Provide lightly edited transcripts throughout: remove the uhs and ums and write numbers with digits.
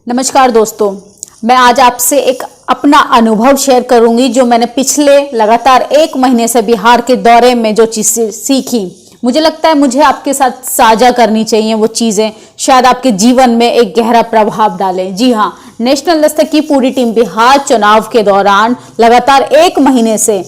नमस्कार दोस्तों, मैं आज आपसे एक अपना अनुभव शेयर करूंगी जो मैंने पिछले लगातार 1 महीने से बिहार के दौरे में जो चीज़ें सीखी। मुझे लगता है मुझे आपके साथ साझा करनी चाहिए वो चीज़ें, शायद आपके जीवन में एक गहरा प्रभाव डालें। जी हाँ, नेशनल दस्तक की पूरी टीम बिहार चुनाव के दौरान लगातार 1 महीने से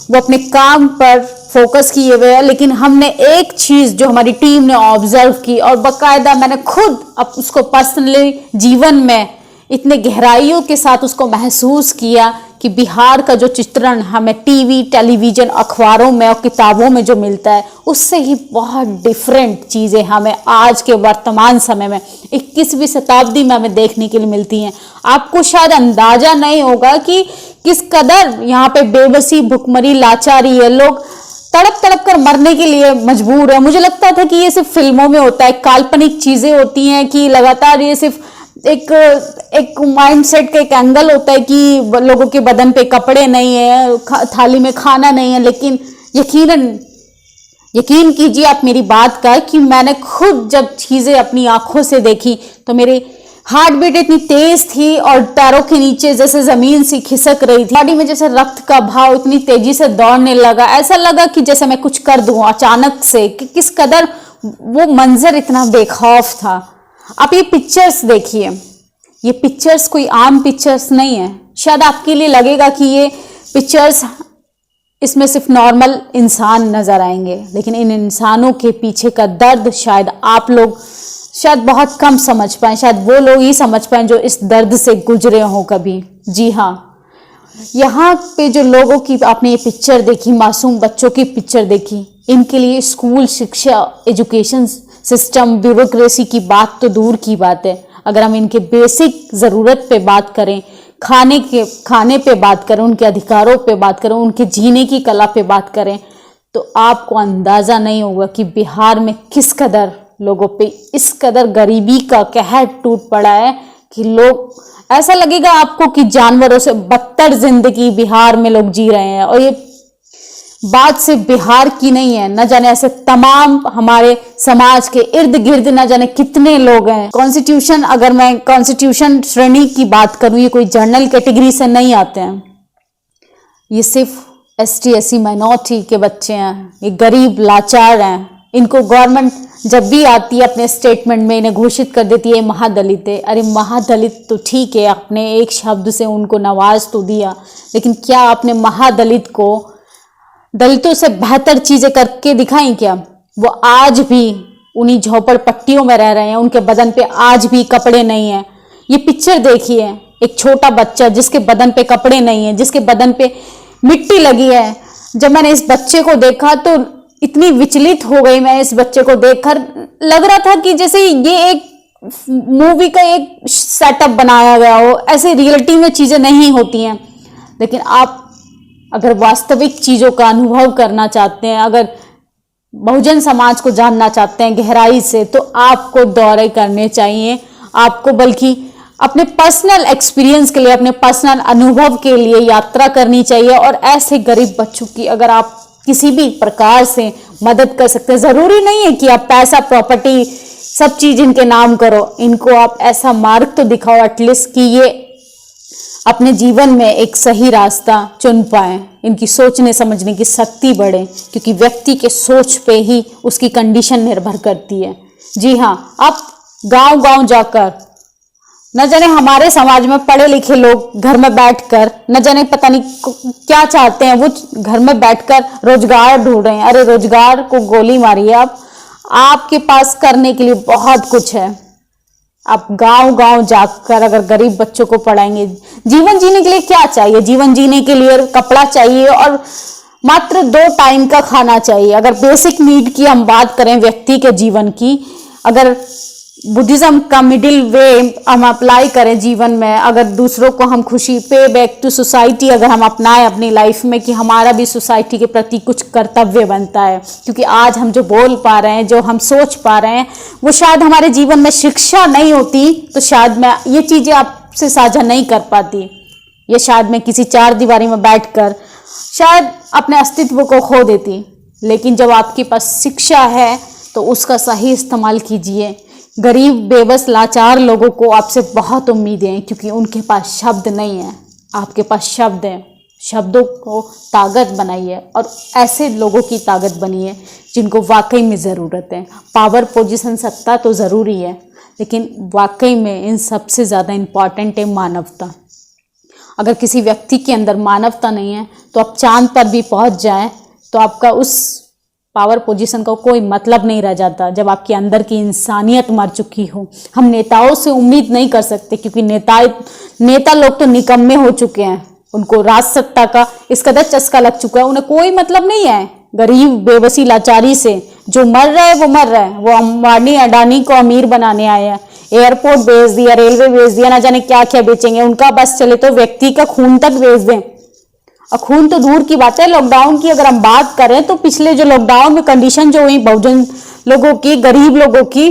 वो अपने काम पर फोकस किए हुए है, लेकिन हमने एक चीज़ जो हमारी टीम ने ऑब्जर्व की और बाकायदा मैंने खुद अब उसको पर्सनली जीवन में इतने गहराइयों के साथ उसको महसूस किया कि बिहार का जो चित्रण हमें टीवी, टेलीविज़न, अखबारों में और किताबों में जो मिलता है उससे ही बहुत डिफरेंट चीज़ें हमें आज के वर्तमान समय में 21वीं शताब्दी में हमें देखने के लिए मिलती हैं। आपको शायद अंदाजा नहीं होगा कि किस कदर यहाँ पे बेबसी, भुखमरी, लाचारी है, लोग तड़प तड़प कर मरने के लिए मजबूर है। मुझे लगता था कि ये सिर्फ फिल्मों में होता है, काल्पनिक चीज़ें होती हैं कि लगातार ये सिर्फ एक माइंडसेट का एक एंगल होता है कि लोगों के बदन पे कपड़े नहीं है, थाली में खाना नहीं है। लेकिन यकीन कीजिए आप मेरी बात का कि मैंने खुद जब चीज़ें अपनी आंखों से देखी तो मेरी हार्ट बीट इतनी तेज थी और पैरों के नीचे जैसे जमीन सी खिसक रही थी, बॉडी में जैसे रक्त का भाव इतनी तेजी से दौड़ने लगा। ऐसा लगा कि जैसे मैं कुछ कर दूं अचानक से, कि किस कदर वो मंजर इतना बेखौफ था। आप ये पिक्चर्स देखिए, ये पिक्चर्स कोई आम पिक्चर्स नहीं है। शायद आपके लिए लगेगा कि ये पिक्चर्स, इसमें सिर्फ नॉर्मल इंसान नजर आएंगे, लेकिन इन इंसानों के पीछे का दर्द शायद आप लोग शायद बहुत कम समझ पाए, शायद वो लोग ही समझ पाए जो इस दर्द से गुजरे हों कभी। जी हाँ, यहाँ पे जो लोगों की आपने ये पिक्चर देखी, मासूम बच्चों की पिक्चर देखी, इनके लिए स्कूल, शिक्षा, एजुकेशन सिस्टम, ब्यूरोक्रेसी की बात तो दूर की बात है। अगर हम इनके बेसिक ज़रूरत पे बात करें, खाने पे बात करें, उनके अधिकारों पे बात करें, उनके जीने की कला पे बात करें, तो आपको अंदाज़ा नहीं होगा कि बिहार में किस कदर लोगों पे इस कदर गरीबी का कहर टूट पड़ा है कि लोग, ऐसा लगेगा आपको कि जानवरों से बदतर जिंदगी बिहार में लोग जी रहे हैं। और ये बात सिर्फ बिहार की नहीं है, न जाने ऐसे तमाम हमारे समाज के इर्द गिर्द न जाने कितने लोग हैं। कॉन्स्टिट्यूशन, अगर मैं कॉन्स्टिट्यूशन श्रेणी की बात करूं, ये कोई जनरल कैटेगरी से नहीं आते हैं, ये सिर्फ ST SC माइनॉरिटी के बच्चे हैं, ये गरीब लाचार हैं। इनको गवर्नमेंट जब भी आती है अपने स्टेटमेंट में इन्हें घोषित कर देती है महादलित है। अरे महादलित तो ठीक है, आपने एक शब्द से उनको नवाज तो दिया, लेकिन क्या आपने महादलित को दलितों से बेहतर चीजें करके दिखाई क्या? वो आज भी उन्हीं झोपड़पट्टियों में रह रहे हैं, उनके बदन पे आज भी कपड़े नहीं है। ये पिक्चर देखिए, एक छोटा बच्चा जिसके बदन पे कपड़े नहीं है, जिसके बदन पे मिट्टी लगी है। जब मैंने इस बच्चे को देखा तो इतनी विचलित हो गई मैं इस बच्चे को देखकर, लग रहा था कि जैसे ये एक मूवी का एक सेटअप बनाया गया हो। ऐसे रियलिटी में चीजें नहीं होती हैं। लेकिन आप अगर वास्तविक चीजों का अनुभव करना चाहते हैं, अगर बहुजन समाज को जानना चाहते हैं गहराई से, तो आपको दौरे करने चाहिए। आपको बल्कि अपने पर्सनल एक्सपीरियंस के लिए, अपने पर्सनल अनुभव के लिए यात्रा करनी चाहिए। और ऐसे गरीब बच्चों की अगर आप किसी भी प्रकार से मदद कर सकते हैं, जरूरी नहीं है कि आप पैसा, प्रॉपर्टी, सब चीज इनके नाम करो, इनको आप ऐसा मार्ग तो दिखाओ एटलीस्ट कि ये अपने जीवन में एक सही रास्ता चुन पाए, इनकी सोचने समझने की शक्ति बढ़े, क्योंकि व्यक्ति के सोच पे ही उसकी कंडीशन निर्भर करती है। जी हाँ, आप गांव गांव जाकर, न जाने हमारे समाज में पढ़े लिखे लोग घर में बैठकर न जाने पता नहीं क्या चाहते हैं, वो घर में बैठकर रोजगार ढूंढ रहे हैं। अरे रोजगार को गोली मारिए आप, आपके पास करने के लिए बहुत कुछ है। आप गांव गांव जाकर अगर गरीब बच्चों को पढ़ाएंगे, जीवन जीने के लिए क्या चाहिए? जीवन जीने के लिए कपड़ा चाहिए और मात्र 2 टाइम का खाना चाहिए। अगर बेसिक नीड की हम बात करें व्यक्ति के जीवन की, अगर बुद्धिज्म का मिडिल वे हम अप्लाई करें जीवन में, अगर दूसरों को हम खुशी, पे बैक टू सोसाइटी अगर हम अपनाएं अपनी लाइफ में, कि हमारा भी सोसाइटी के प्रति कुछ कर्तव्य बनता है। क्योंकि आज हम जो बोल पा रहे हैं, जो हम सोच पा रहे हैं, वो शायद हमारे जीवन में शिक्षा नहीं होती तो शायद मैं ये चीज़ें आपसे साझा नहीं कर पाती। ये शायद मैं किसी 4 दीवारी में बैठकर शायद अपने अस्तित्व को खो देती। लेकिन जब आपके पास शिक्षा है तो उसका सही इस्तेमाल कीजिए, गरीब, बेबस, लाचार लोगों को आपसे बहुत उम्मीदें हैं, क्योंकि उनके पास शब्द नहीं है, आपके पास शब्द हैं। शब्दों को ताकत बनाइए और ऐसे लोगों की ताकत बनिए जिनको वाकई में ज़रूरत है। पावर, पोजीशन, सत्ता तो ज़रूरी है, लेकिन वाकई में इन सबसे ज़्यादा इम्पॉर्टेंट है मानवता। अगर किसी व्यक्ति के अंदर मानवता नहीं है तो आप चांद पर भी पहुंच जाएं तो आपका उस पावर पोजीशन का कोई मतलब नहीं रह जाता, जब आपके अंदर की इंसानियत मर चुकी हो। हम नेताओं से उम्मीद नहीं कर सकते, क्योंकि नेता लोग तो निकम्मे हो चुके हैं। उनको राज सत्ता का इस कदर चस्का लग चुका है, उन्हें कोई मतलब नहीं है गरीब, बेबसी, लाचारी से। जो मर रहा है वो मर रहा है। वो अंबानी, अडानी को अमीर बनाने आए हैं। एयरपोर्ट बेच दिया, रेलवे बेच दिया, ना जाने क्या क्या बेचेंगे। उनका बस चले तो व्यक्ति का खून तक बेच दें। और खून तो दूर की बात है, लॉकडाउन की अगर हम बात करें तो पिछले जो लॉकडाउन में कंडीशन जो हुई बहुजन लोगों की, गरीब लोगों की,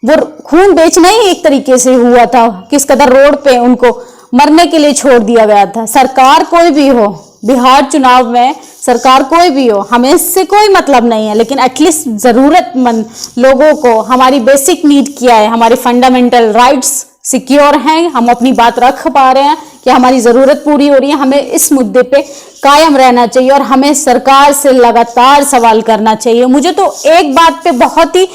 वो खून बेचना ही एक तरीके से हुआ था। किस कदर रोड पे उनको मरने के लिए छोड़ दिया गया था। सरकार कोई भी हो, बिहार चुनाव में सरकार कोई भी हो, हमें इससे कोई मतलब नहीं है, लेकिन एटलीस्ट जरूरतमंद लोगों को हमारी बेसिक नीड क्या है, हमारी फंडामेंटल राइट्स सिक्योर हैं, हम अपनी बात रख पा रहे हैं कि हमारी ज़रूरत पूरी हो रही है। हमें इस मुद्दे पे कायम रहना चाहिए और हमें सरकार से लगातार सवाल करना चाहिए। मुझे तो एक बात पे बहुत ही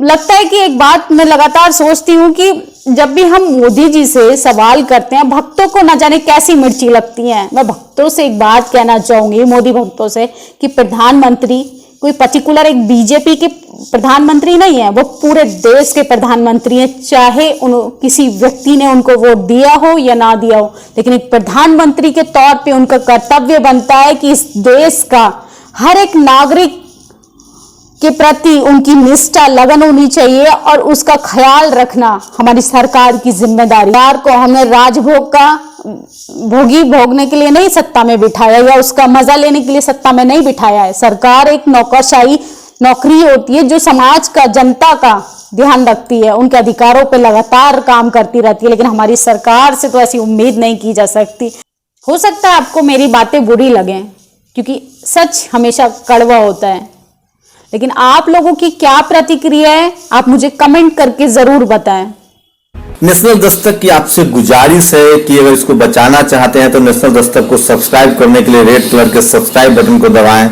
लगता है कि एक बात मैं लगातार सोचती हूँ कि जब भी हम मोदी जी से सवाल करते हैं, भक्तों को न जाने कैसी मिर्ची लगती है। मैं भक्तों से एक बात कहना चाहूंगी, मोदी भक्तों से, कि प्रधानमंत्री कोई पर्टिकुलर एक बीजेपी के प्रधानमंत्री नहीं है, वो पूरे देश के प्रधानमंत्री हैं। चाहे किसी व्यक्ति ने उनको वोट दिया हो या ना दिया हो, लेकिन एक प्रधानमंत्री के तौर पे उनका कर्तव्य बनता है कि इस देश का हर एक नागरिक के प्रति उनकी निष्ठा, लगन होनी चाहिए और उसका ख्याल रखना हमारी सरकार की जिम्मेदारी। सरकार को हमने राजभोग का भोगी भोगने के लिए नहीं सत्ता में बिठाया, या उसका मजा लेने के लिए सत्ता में नहीं बिठाया है। सरकार एक नौकरशाही नौकरी होती है जो समाज का, जनता का ध्यान रखती है, उनके अधिकारों पर लगातार काम करती रहती है। लेकिन हमारी सरकार से तो ऐसी उम्मीद नहीं की जा सकती। हो सकता है आपको मेरी बातें बुरी लगें, क्योंकि सच हमेशा कड़वा होता है, लेकिन आप लोगों की क्या प्रतिक्रिया है आप मुझे कमेंट करके जरूर बताएं। नेशनल दस्तक की आपसे गुजारिश है कि अगर इसको बचाना चाहते हैं तो नेशनल दस्तक को सब्सक्राइब करने के लिए रेड कलर के सब्सक्राइब बटन को दबाएं